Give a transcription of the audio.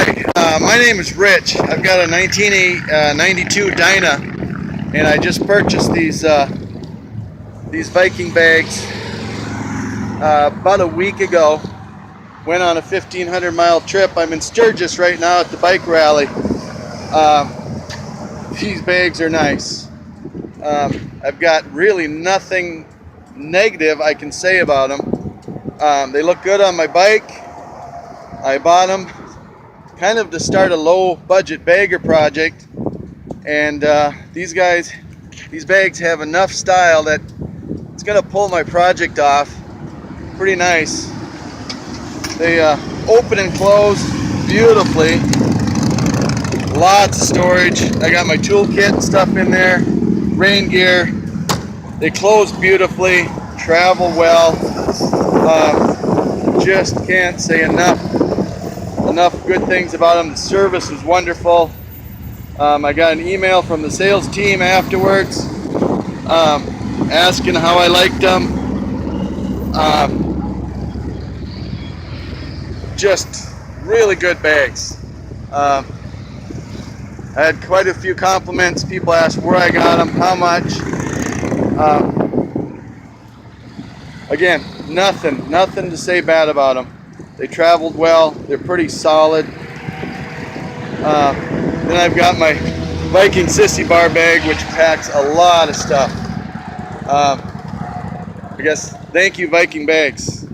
My name is Rich. I've got a 1992 Dyna, and I just purchased these Viking bags about a week ago. Went on a 1,500-mile trip. I'm in Sturgis right now at the bike rally. These bags are nice. I've got really nothing negative I can say about them. They look good on my bike. I bought them kind of to start a low budget bagger project, and these bags have enough style that it's gonna pull my project off pretty nice. They open and close beautifully. Lots of storage. I got my toolkit and stuff in there, rain gear. They close beautifully, travel well. Just can't say enough good things about them. The service was wonderful. I got an email from the sales team afterwards asking how I liked them. Just really good bags. I had quite a few compliments. People asked where I got them, how much. Again, nothing to say bad about them. They traveled well. They're pretty solid. Then I've got my Viking Sissy Bar bag, which packs a lot of stuff. I guess thank you, Viking Bags.